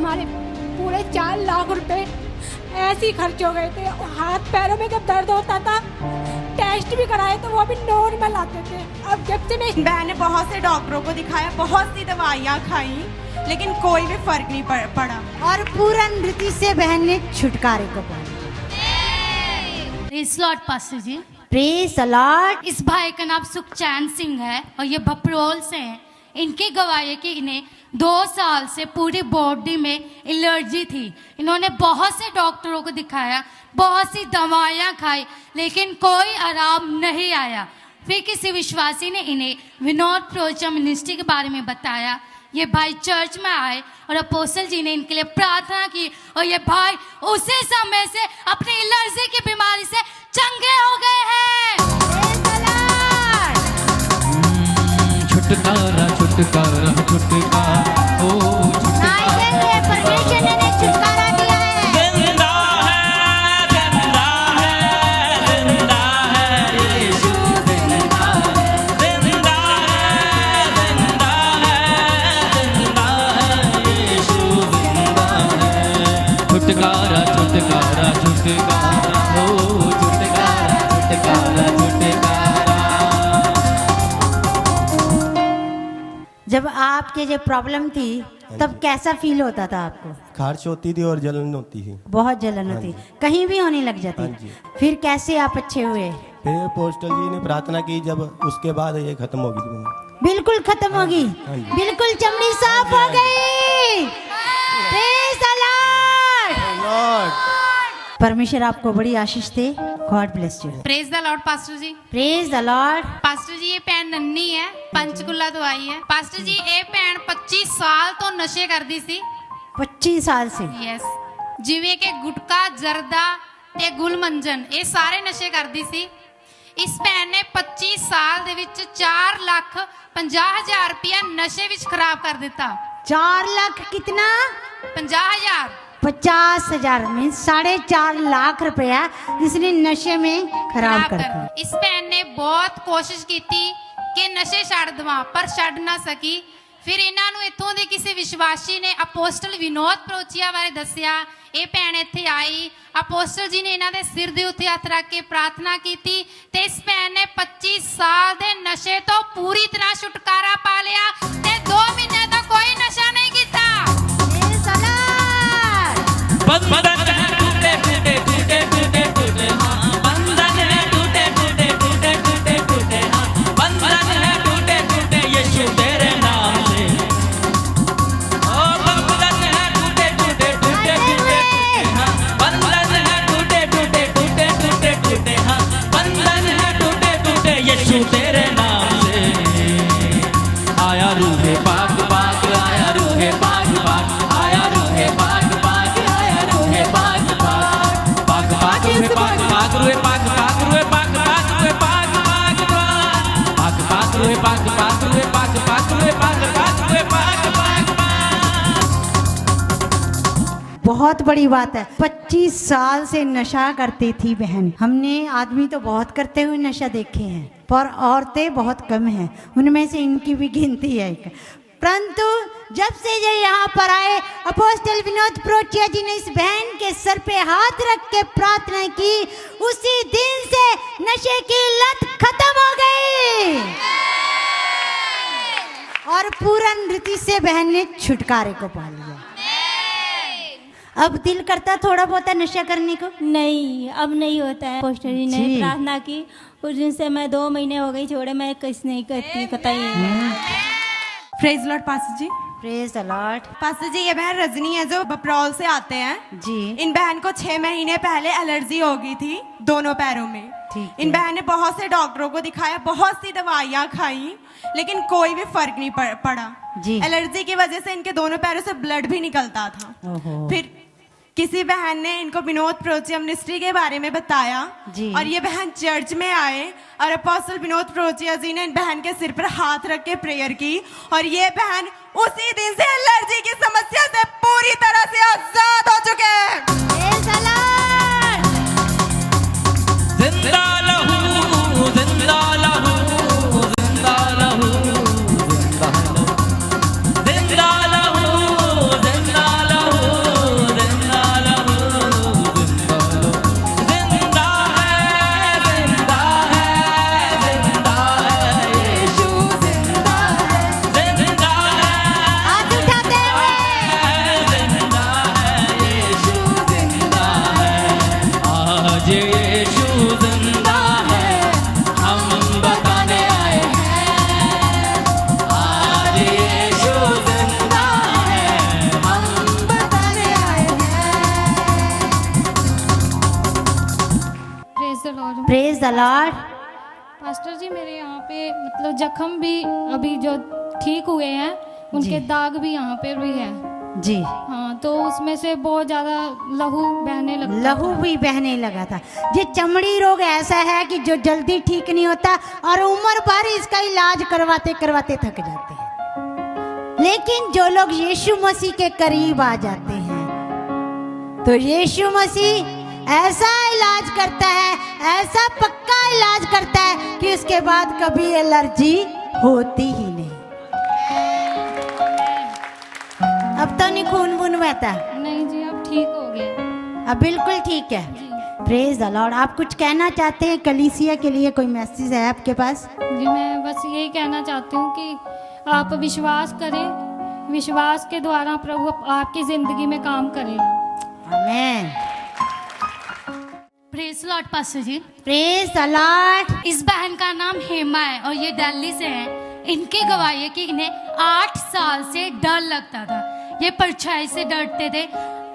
हमारे पूरे 4 लाख रुपए ऐसे ही खर्च हो गए थे। हाथ पैरों में जब दर्द होता था टेस्ट भी कराए तो वो भी नॉर्मल आते थे। अब जब से मैं बहन ने बहुत से डॉक्टरों को दिखाया, बहुत सी दवाइयाँ खाई, लेकिन कोई भी फर्क नहीं पड़ा। और पूरन रीति से बहन ने छुटकारे को पाया। Praise Lord pastor ji. Praise the Lord. इस भाई का नाम सुखचैन सिंह है और ये भपरोल से हैं। इनकी गवाही है कि इन्हें 2 साल से पूरी बॉडी में एलर्जी थी। इन्होंने बहुत से डॉक्टरों को दिखाया, बहुत सी दवाइयाँ खाई, लेकिन कोई आराम नहीं आया। फिर किसी विश्वासी ने इन्हें विनोद प्रोचा मिनिस्ट्री के बारे में बताया। ये भाई चर्च में आए और अपोस्टल जी ने इनके लिए प्रार्थना की और ये भाई उसी समय से अपनी एलर्जी की बीमारी से चंगे हो गए हैं। छुटकारा छुटकारा छुटकारा ओ छुटकारा परमेश्वर ने छुटकारा दिया है। जिंदा है जिंदा है जिंदा है यीशु जिंदा है जिंदा है जिंदा है जिंदा है यीशु जिंदा है। छुटकारा छुटकारा छुटकारा ओ छुटकारा छुटकारा छुटकारा। जब आपके जो प्रॉब्लम थी तब कैसा फील होता था आपको? खारिश होती थी और जलन होती थी, बहुत जलन होती, कहीं भी होने लग जाती। फिर कैसे आप अच्छे हुए? फिर पोस्टल जी ने प्रार्थना की, जब उसके बाद ये खत्म हो गई। बिल्कुल खत्म होगी, बिल्कुल चमड़ी साफ हो गई। Praise the lord. परमेश्वर आपको बड़ी आशीष दे। God bless you. Praise the lord pastor ji. Praise the lord. Pastor ji ये भैन नन्नी है, पंचकुला तो आई है। पास्टर जी ये भैन 25 साल तो नशे करदी सी। 25 साल से? यस। जिਵੇਂ कि गुटका, जर्दा ते गुलमंजन ये सारे नशे करदी सी। इस भैन ने 25 साल दे विच 4,50,000 रुपया नशे विच खराब कर दिता। 4 लाख कितना? 50,000। 50,000 में 4.5 लाख रुपया इसने नशे में खराब कर दिया। इस भैन ने बहुत कोशिश की कि नशे छड़ दवा पर छड़ ना सकी। फिर इन्हां नूं इत्थों दे किसी विश्वासी ने अपोस्टल विनोद प्रोचिया बारे दसिया। ये भैन इत्थे आई, अपोस्टल जी ने इन्हां दे सिर दे उत्ते हत्थ रख के प्रार्थना की ते इस भैन ने 25 साल दे नशे तो पूरी तरह छुटकारा पा लिया ते 2 महीने तो कोई नशा नहीं कीता। बंधन है टूटे टूटे टूटे टूटे टूटे हाँ, बंधन है टूटे टूटे टूटे टूटे टूटे हाँ, बंधन है टूटे टूटे यीशु तेरे नाम से। ओ बंधन है टूटे टूटे टूटे टूटे हाँ, बंधन है टूटे टूटे टूटे टूटे टूटे हाँ, बंधन है टूटे टूटे यीशु तेरे नाम से। आया रूहे पाक पाक, आया रूहे पाक पाक, आया रूहे पाक पाक, आया रूहे पाक पाक, पाक पाक रूहे पाक पाक रूहे पाक पाक रूहे पाक पाक रूहे पाक पाक पाक पाक रूहे पाक पाक रूहे पाक पाक रूहे पाक पाक रूहे पाक पाक पाक। बहुत बड़ी बात है। 25 साल से नशा करती थी बहन। हमने आदमी तो बहुत करते हुए नशा देखे हैं, पर औरतें बहुत कम हैं। उनमें से इनकी भी गिनती है। परंतु जब से ये यहाँ पर आए, अपोस्टल विनोद प्रोचिया जी ने इस बहन के सर पे हाथ रख के प्रार्थना की, उसी दिन से नशे की लत खत्म हो गई और पूरन रीति से बहन ने छुटकारे को पा लिया। अब दिल करता थोड़ा बहुत नशा करने को? नहीं, अब नहीं होता है। पोस्टर जी ने प्रार्थना की, उस दिन से मैं 2 महीने हो गई छोड़े, मैं कुछ नहीं करती, पता ही नहीं। Praise Lord pastor ji. Praise the lord. Pastor ji ये बहन रजनी है जो बपरौल से आते हैं जी। इन बहन को 6 महीने पहले एलर्जी हो गई थी दोनों पैरों में। इन बहन ने बहुत से डॉक्टरों को दिखाया, बहुत सी दवाइयाँ खाई, लेकिन कोई भी फर्क नहीं पड़ा जी। एलर्जी की वजह से इनके दोनों पैरों से ब्लड भी निकलता था। फिर किसी बहन ने इनको विनोद प्रोचिया मिनिस्ट्री के बारे में बताया और ये बहन चर्च में आए और अपोस्टल विनोद प्रोचिया जी ने इन बहन के सिर पर हाथ रख के प्रेयर की और ये बहन उसी दिन से एलर्जी की समस्या से पूरी तरह से आजाद हो चुके हैं। जिंदा लहू जिंदा लहू जिंदा लहू जिंदा लहू जिंदा लहू जिंदा लहू प्रेज द लॉर्ड। पास्टर जी मेरे यहाँ पे मतलब जख्म भी अभी जो ठीक हुए हैं उनके दाग भी यहाँ पे भी है जी। हाँ, तो उसमें से बहुत ज्यादा लहू बहने लगता लहू भी बहने लगा था। ये चमड़ी रोग ऐसा है कि जो जल्दी ठीक नहीं होता और उम्र भर इसका इलाज करवाते करवाते थक जाते हैं। लेकिन जो लोग यीशु मसीह के करीब आ जाते हैं तो यीशु मसीह ऐसा इलाज करता है, ऐसा पक्का इलाज करता है कि उसके बाद कभी एलर्जी होती ही नहीं। अब तो नहीं खून वून बहता? नहीं जी, अब ठीक हो गए। अब बिल्कुल ठीक है। Praise the Lord. आप कुछ कहना चाहते हैं कलीसिया के लिए? कोई मैसेज है आपके पास? जी मैं बस यही कहना चाहती हूँ कि आप विश्वास करें, विश्वास के द्वारा प्रभु आपकी जिंदगी में काम करेगा। आमीन। Praise Lord pastor ji. Praise the Lord. इस बहन का नाम हेमा है और ये दिल्ली से है। इनकी गवाही है कि इन्हें 8 साल से डर लगता था। ये परछाई से डरते थे।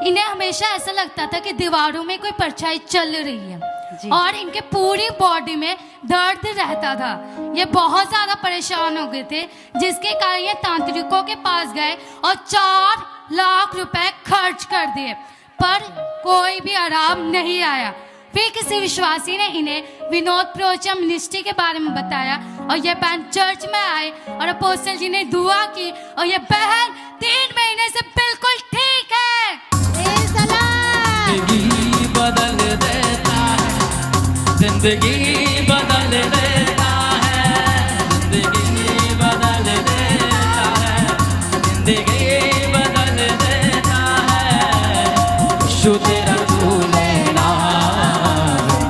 इन्हें हमेशा ऐसा लगता था कि दीवारों में कोई परछाई चल रही है और इनके पूरी बॉडी में दर्द रहता था। ये बहुत ज्यादा परेशान हो गए थे, जिसके कारण ये तांत्रिकों के पास गए और 4 लाख रुपए खर्च कर दिए, पर कोई भी आराम नहीं आया। फिर किसी विश्वासी ने इन्हें विनोद प्रोचिया मिनिस्ट्री के बारे में बताया और ये बहन चर्च में आए और अपोस्टल जी ने दुआ की और ये बहन 3 महीने से बिल्कुल ठीक है। जिंदगी बदल देता है, जिंदगी बदल देता है, जिंदगी बदल देता है, जिंदगी बदल देता है। यीशु तेरा छू लेना,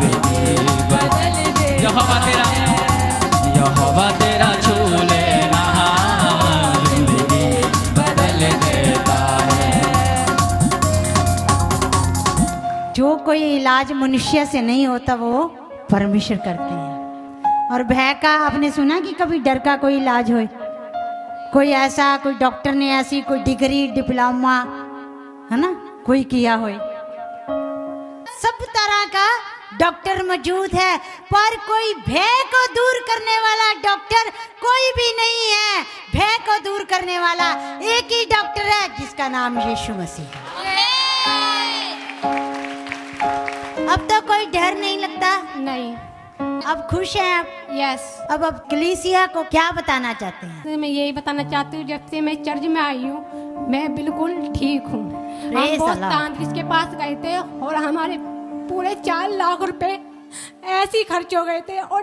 जिंदगी बदल दे। यहोवा तेरा, यहोवा तेरा छू लेना, जिंदगी बदल देता है। जो कोई इलाज मनुष्य से नहीं होता वो परमेश्वर करते हैं। और भय का आपने सुना कि कभी डर का कोई इलाज हो? कोई ऐसा, कोई डॉक्टर ने ऐसी कोई डिग्री डिप्लोमा है ना कोई किया हो? सब तरह का डॉक्टर मौजूद है, पर कोई भय को दूर करने वाला डॉक्टर कोई भी नहीं है। भय को दूर करने वाला एक ही डॉक्टर है जिसका नाम यीशु मसीह है। अब तो कोई डर नहीं लगता? नहीं। अब खुश हैं आप? यस। अब कलीसिया को क्या बताना चाहते हैं? मैं यही बताना चाहती हूँ, जब से मैं चर्च में आई हूँ मैं बिल्कुल ठीक हूँ। हम Praise बहुत Allah। तांत्रिक के पास गए थे और हमारे पूरे 4 लाख रुपए ऐसे ही खर्च हो गए थे और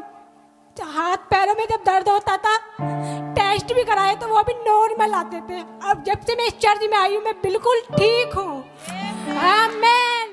हाथ पैरों में जब दर्द होता था टेस्ट भी कराए तो वो भी नॉर्मल आते थे। अब जब से मैं इस चर्च में आई हूँ मैं बिल्कुल ठीक हूँ। आमीन।